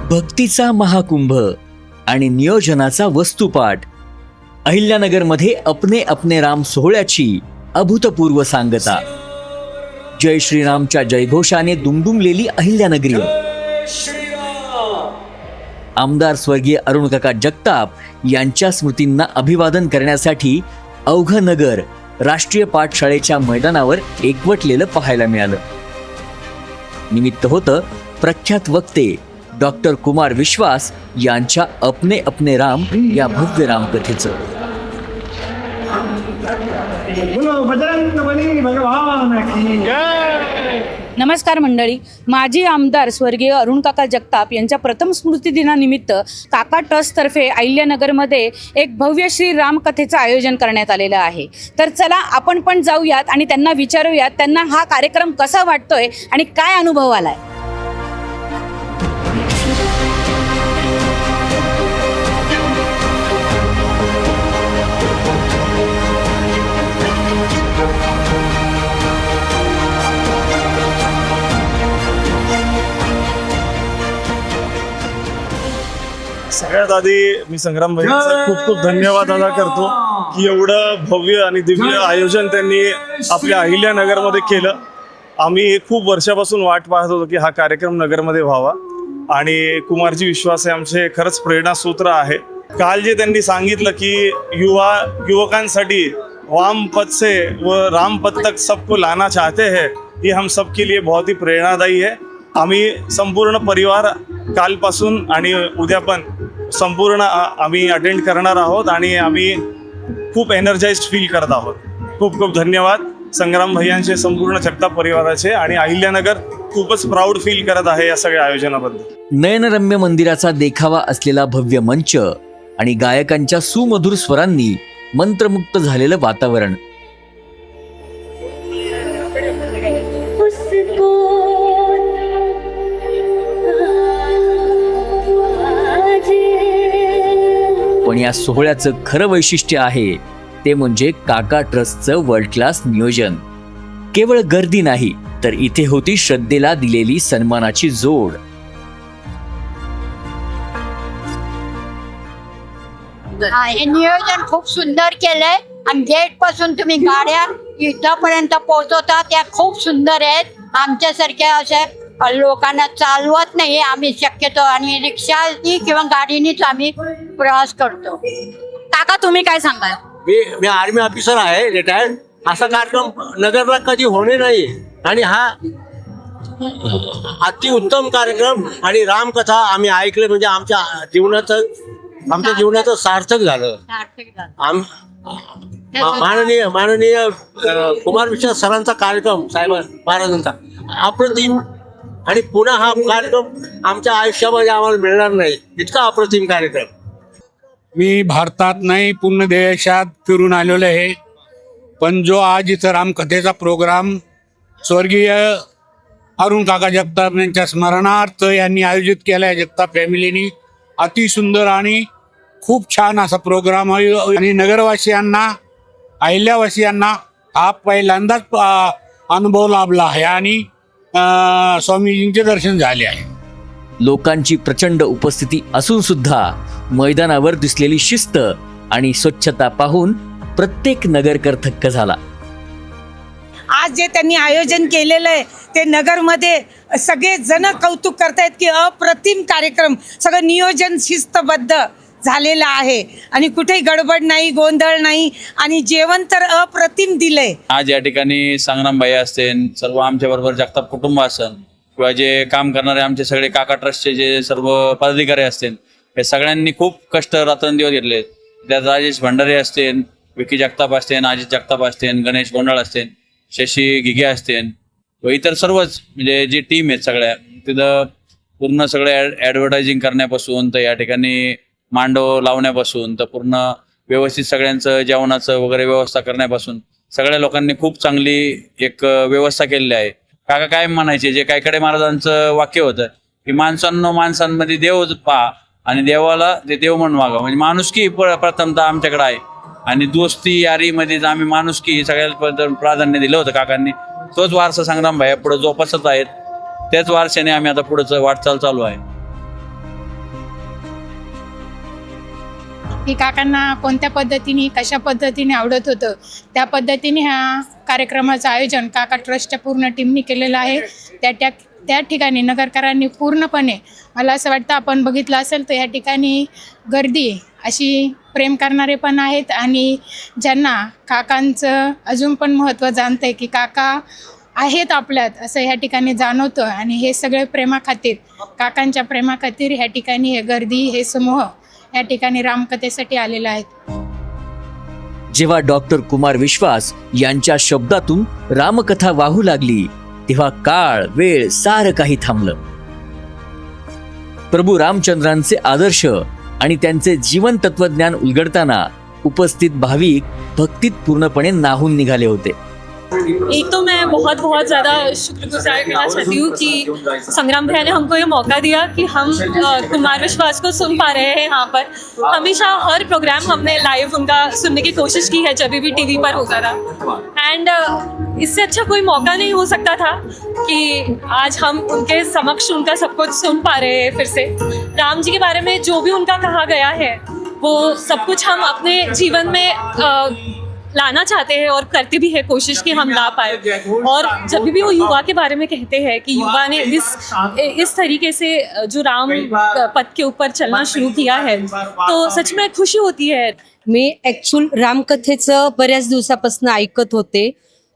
भक्तीचा महाकुंभ आणि नियोजनाचा वस्तुपाठ. अहिल्यानगरमध्ये अपने अपने राम सोहळ्याची अभूतपूर्व सांगता. जय श्रीरामच्या जयघोषाने दुमदुमलेली अहिल्यानगरी. आमदार स्वर्गीय अरुणकाका जगताप यांच्या स्मृतींना अभिवादन करण्यासाठी अवघं नगर राष्ट्रीय पाठशाळेच्या मैदानावर एकवटलेलं पाहायला मिळालं. निमित्त होतं प्रख्यात वक्ते डॉक्टर कुमार विश्वास यांच्या अपने अपने राम या भव्य रामकथेचं. नमस्कार मंडळी. माजी आमदार स्वर्गीय अरुणकाका जगताप यांच्या प्रथम स्मृती दिनानिमित्त काका ट्रस्टतर्फे अहिल्यानगरमध्ये एक भव्य श्री रामकथेचं आयोजन करण्यात आलेलं आहे. तर चला आपण पण जाऊयात आणि त्यांना विचारूयात त्यांना हा कार्यक्रम कसा वाटतोय आणि काय अनुभव आलाय. सगळ्यात आधी मी संग्राम भाईंचा खूप खूप धन्यवाद अदा करतो की एवढं भव्य आणि दिव्य आयोजन त्यांनी आपल्या अहिल्यानगरमध्ये केलं. आम्ही खूप वर्षापासून वाट पाहत होतो की हा कार्यक्रम नगरमध्ये व्हावा आणि कुमारजी विश्वास हे आमचे खरंच प्रेरणासूत्र आहे. काल जे त्यांनी सांगितलं की युवकांसाठी वाम पद से व राम पद तक सबको लाना चाहते हैं, ये हम सबके लिए बहुत ही प्रेरणादायी है. आम्ही संपूर्ण परिवार कालपासून आणि उद्या पण संपूर्ण आम्ही अटेंड करणार आहोत आणि आम्ही खूप एनर्जाइज्ड फील करत आहोत. खूप खूप धन्यवाद संग्राम भैयांचे, संपूर्ण जगताप परिवाराचे, आणि अहिल्यानगर खूपच प्राऊड फील करत आहे या सगळ्या आयोजनाबद्दल. नयनरम्य मंदिराचा देखावा असलेला भव्य मंच आणि गायकांच्या सुमधुर स्वरांनी मंत्रमुक्त झालेलं वातावरण. पण या सोहळ्याचं खरं वैशिष्ट्य आहे ते म्हणजे काका ट्रस्टचं वर्ल्ड क्लास नियोजन. केवळ गर्दी नाही तर इथे होती श्रद्धेला दिलेली सन्मानाची जोड. हे नियोजन खूप सुंदर केलंय आणि गेट पासून तुम्ही गाड्या इथपर्यंत पोहोचवता त्या खूप सुंदर आहेत. आमच्यासारख्या अशा लोकांना चालवत नाही आम्ही शक्यतो, आणि रिक्षानी किंवा गाडीनीच आम्ही प्रवास करतो. काका तुम्ही काय सांगाल? मी आर्मी ऑफिसर आहे, रिटायर्ड. असा कार्यक्रम नगरला कधी होणे नाही आणि हा अतिउत्तम कार्यक्रम आणि रामकथा आम्ही ऐकले म्हणजे आमच्या जीवनाचं सार्थक झालं. माननीय कुमार विश्वास सरांचा कार्यक्रम, साहेब महाराजांचा अप्रतिम, आणि पुन्हा हा कार्यक्रम आमच्या आयुष्यामध्ये आम्हाला मिळणार नाही इतका अप्रतिम कार्यक्रम. मी भारतात नाही पूर्ण देशात फिरून आलेलो आहे, पण जो आज इथं रामकथेचा प्रोग्राम स्वर्गीय अरुणकाका जगताप यांच्या स्मरणार्थ यांनी आयोजित केला आहे जगताप फॅमिलीनी, अतिसुंदर आणि खूप छान असा प्रोग्राम आहे. आणि नगरवासियांना, अहिल्यावासियांना हा पहिल्यांदाच अनुभव लाभला आहे आणि स्वामीजींचे दर्शन झाले आहे. लोकांची प्रचंड उपस्थिती असून सुद्धा मैदानावर दिसलेली शिस्त आणि स्वच्छता पाहून प्रत्येक नगरकर थक्क झाला. आज जे त्यांनी आयोजन केलेलं आहे ते नगरमध्ये सगळे जण कौतुक करतायत की अप्रतिम कार्यक्रम, सगळं नियोजन शिस्तबद्ध झालेलं आहे आणि कुठेही गडबड नाही, गोंधळ नाही, आणि जेवण तर अप्रतिम दिलंय. आज या ठिकाणी संग्राम भाई असतील, सर्व आमच्या बरोबर जगताप कुटुंब असेल किंवा जे काम करणारे आमचे सगळे काका ट्रस्टचे जे सर्व पदाधिकारी असतील, हे सगळ्यांनी खूप कष्ट रात्रंदिवस घेतले. त्यात राजेश भंडारे असतील, विकी जगताप असतील, अजित जगताप असतील, गणेश गोंडाळ असतील, शशी घिगे असतील व इतर सर्वच म्हणजे जी टीम आहेत सगळ्या तिथं पूर्ण सगळे ॲडव्हर्टायझिंग करण्यापासून तर या ठिकाणी मांडव लावण्यापासून तर पूर्ण व्यवस्थित सगळ्यांचं जेवणाचं वगैरे व्यवस्था करण्यापासून सगळ्या लोकांनी खूप चांगली एक व्यवस्था केलेली आहे. काका काय म्हणायचे, जे कायकडे महाराजांचं वाक्य होतं की माणसांमध्ये देव पहा आणि देवाला ते देव म्हणून वागा, म्हणजे माणुसकी प्रथमतः आमच्याकडे आहे. आणि दोस्ती यारीमध्ये आम्ही माणुसकी सगळ्याला प्राधान्य दिलं होतं काकांनी. तोच वारसा संग्राम भाई पुढे जोपासत आहेत. त्याच वारशाने आम्ही आता पुढचं वाटचाल चालू आहे. की काकांना कोणत्या पद्धतीने कशा पद्धतीने आवडत होतं त्या पद्धतीने ह्या कार्यक्रमाचं आयोजन काका ट्रस्टच्या पूर्ण टीमनी केलेलं आहे. त्या ठिकाणी नगरकरांनी पूर्णपणे, मला असं वाटतं आपण बघितलं असेल तर या ठिकाणी गर्दी अशी प्रेम करणारे पण आहेत आणि ज्यांना काकांचं अजून पण महत्त्व जाणतं आहे की काका आहेत आपल्यात असं ह्या ठिकाणी जाणवतं. आणि हे सगळे प्रेमाखातीर, काकांच्या प्रेमाखातीर ह्या ठिकाणी हे गर्दी, हे समूह या ठिकाणी रामकथेसाठी आलेला आहेत. जेव्हा डॉक्टर कुमार विश्वास यांच्या शब्दातून रामकथा वाहू लागली तेव्हा काळ वेळ सारं काही थांबलं. प्रभू रामचंद्रांचे आदर्श आणि त्यांचे जीवन तत्वज्ञान उलगडताना उपस्थित भाविक भक्तीत पूर्णपणे नाहून निघाले होते. एक तो मैं बहुत बहुत ज़्यादा शुक्रगुजार करना चाहती हूँ कि संग्राम भैया ने हमको ये मौका दिया कि हम कुमार विश्वास को सुन पा रहे हैं यहाँ पर. हमेशा हर प्रोग्राम हमने लाइव उनका सुनने की कोशिश की है जब भी टीवी पर होता रहा. एंड इससे अच्छा कोई मौका नहीं हो सकता था कि आज हम उनके समक्ष उनका सब कुछ सुन पा रहे हैं फिर से. राम जी के बारे में जो भी उनका कहा गया है वो सब कुछ हम अपने जीवन में लाना चाहते हैं और करते भी है कोशिश कि हम ला पाए. और जब भी वो युवा के बारे में कहते हैं कि युवा ने इस तरीके से जो राम पथ के ऊपर चलना शुरू किया है तो सच में खुशी होती है. मी ॲक्च्युअल रामकथेचं बऱ्याच दिवसापासून ऐकत होते,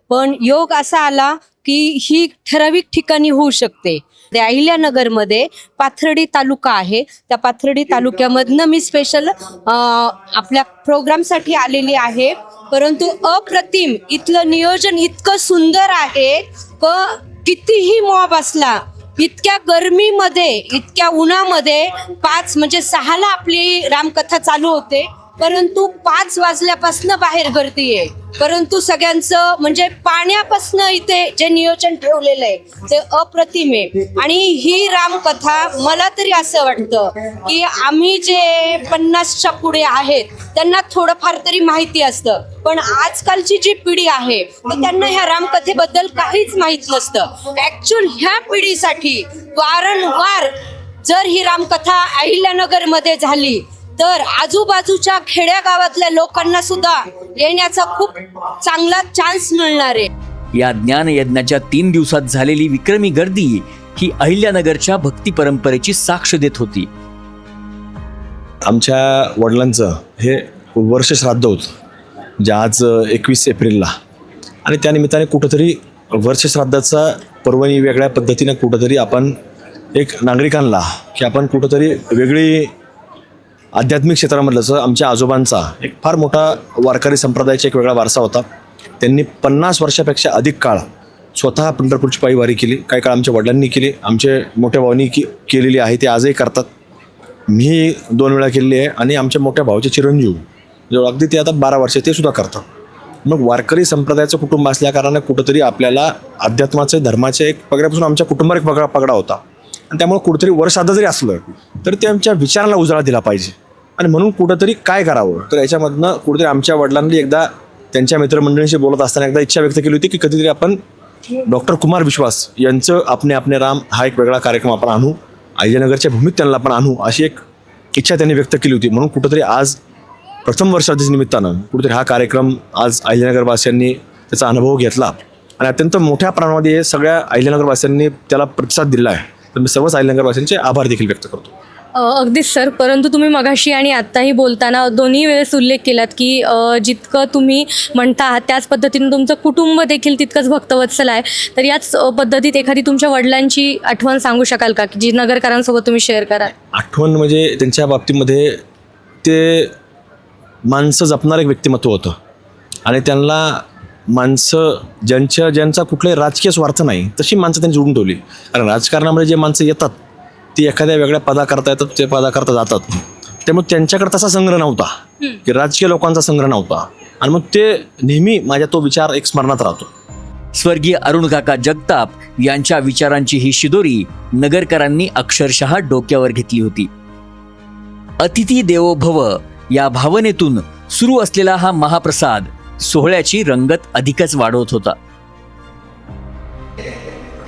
पण योग असा आला की ही ठराविक ठिकाणी होऊ शकते. त्या अहिल्यानगरमध्ये पाथर्डी तालुका आहे, त्या पाथर्डी तालुक्यामधनं मी स्पेशल आपल्या प्रोग्रामसाठी आलेली आहे. परंतु अप्रतिम इथलं नियोजन इतकं सुंदर आहे क कितीही मॉब असला, इतक्या गरमीमध्ये, इतक्या उन्हामध्ये 5 म्हणजे 6ला आपली रामकथा चालू होते, परंतु 5 वाजल्यापासून बाहेर गर्दी आहे. परंतु सगळ्यांचं म्हणजे पाण्यापासून इथे जे नियोजन ठेवलेलं आहे ते अप्रतिम आहे. आणि ही रामकथा मला तरी असं वाटतं की आम्ही जे 50च्या पुढे आहेत त्यांना थोडंफार तरी माहिती असतं, पण आजकालची जी पिढी आहे तर त्यांना ह्या रामकथेबद्दल काहीच माहीत नसतं. ऍक्च्युअल ह्या पिढीसाठी वारंवार जर ही रामकथा अहिल्यानगरमध्ये झाली तर आजूबाजूच्या खेड्यागावातल्या लोकांना सुद्धा येण्याचा खूप चांगला चान्स मिळणार आहे. या ज्ञान यज्ञाच्या 3 दिवसात झालेली विक्रमी गर्दी ही अहिल्यानगरच्या भक्ती परंपरेची साक्ष देत होती. आमच्या वडिलांचं हे वर्ष श्राद्ध होतं जे आज 21 एप्रिलला, आणि त्यानिमित्ताने कुठंतरी वर्ष श्राद्धाचा पर्वणी वेगळ्या पद्धतीनं कुठंतरी आपण एक नागरिकांना की आपण कुठंतरी वेगळी आध्यात्मिक क्षेत्रामधलं जसं आमच्या आजोबांचा एक फार मोठा वारकरी संप्रदायाचा एक वेगळा वारसा होता. त्यांनी 50 वर्षापेक्षा अधिक काळ स्वतः पंढरपूरची पायी वारी केली. काही काळ आमच्या वडिलांनी केली, आमच्या मोठ्या भावांनी केलेली आहे, ते आजही करतात. मी 2 वेळा केलेली आहे आणि आमच्या मोठ्या भावाचे चिरंजीव जो अगदी ते आता 12 वर्ष ते सुद्धा करतात. मग वारकरी संप्रदायाचं कुटुंब असल्याकारणाने कुठंतरी आपल्याला अध्यात्माचे धर्माचे एक पगड्यापासून आमच्या कुटुंबावर एक पगडा होता. आणि त्यामुळे कुठंतरी वर्षात जरी असलं तर ते आमच्या विचाराला उजाळा दिला पाहिजे. आणि म्हणून कुठंतरी काय करावं तर याच्यामधनं कुठंतरी आमच्या वडिलांनी एकदा त्यांच्या मित्रमंडळींशी बोलत असताना एकदा इच्छा व्यक्त केली होती की कधीतरी आपण डॉक्टर कुमार विश्वास यांचं आपने राम हा एक वेगळा कार्यक्रम आपण आणू, अहिल्यानगरच्या भूमीत त्यांना आपण आणू, अशी एक इच्छा त्यांनी व्यक्त केली होती. म्हणून कुठंतरी आज प्रथम वर्षाच्या निमित्तानं कुठेतरी हा कार्यक्रम आज अहिल्यानगरवासियांनी त्याचा अनुभव घेतला आणि अत्यंत मोठ्या प्रमाणामध्ये सगळ्या अहिल्यानगरवासियांनी त्याला प्रतिसाद दिला आहे. तर मी सर्वच अहिल्यानगरवासियांचे आभार देखील व्यक्त करतो. अगदीच सर, परंतु तुम्ही मगाशी आणि आत्ताही बोलताना दोन्ही वेळेस उल्लेख केलात की जितकं तुम्ही म्हणता आहात त्याच पद्धतीने तुमचं कुटुंब देखील तितकंच भक्तवत्सल आहे. तर याच पद्धतीत एखादी तुमच्या वडिलांची आठवण सांगू शकाल का की जी नगरकरांसोबत तुम्ही शेअर कराल? आठवण म्हणजे त्यांच्या बाबतीमध्ये ते माणसं जपणारं एक व्यक्तिमत्व होतं आणि त्यांना माणसं ज्यांचा कुठलाही राजकीय स्वार्थ नाही तशी माणसं त्यांनी जोडून ठेवली. कारण राजकारणामध्ये जे माणसं येतात ती एखाद्या वेगळ्या पदाकरता येतात, ते पदाकरता जातात. त्यामुळे त्यांच्याकडे तसा संग्रह नव्हता की राजकीय लोकांचा संग्रह नव्हता आणि मग ते नेहमी माझ्या तो विचार एक स्मरणात राहतो. स्वर्गीय अरुण काका जगताप यांच्या विचारांची ही शिदोरी नगरकरांनी अक्षरशः डोक्यावर घेतली होती. अतिथी देवो भव या भावनेतून सुरू असलेला हा महाप्रसाद सोहळ्याची रंगत अधिकच वाढवत होता.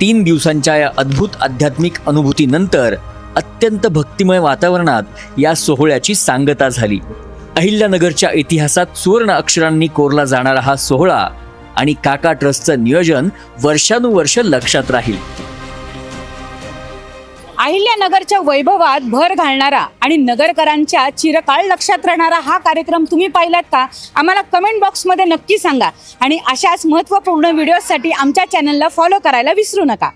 3 दिवसांच्या या अद्भुत आध्यात्मिक अनुभूतीनंतर अत्यंत भक्तिमय वातावरणात या सोहळ्याची सांगता झाली. अहिल्यानगरच्या इतिहासात सुवर्ण अक्षरांनी कोरला जाणारा हा सोहळा आणि काका ट्रस्टचं नियोजन वर्षानुवर्ष लक्षात राहील. अहिल्यानगरच्या वैभवात भर घालणारा आणि नगरकरांच्या चिरकाळ लक्षात राहणारा हा कार्यक्रम तुम्ही पाहिलात का? आम्हाला कमेंट बॉक्समध्ये नक्की सांगा आणि अशाच महत्त्वपूर्ण व्हिडिओसाठी आमच्या चॅनलला फॉलो करायला विसरू नका.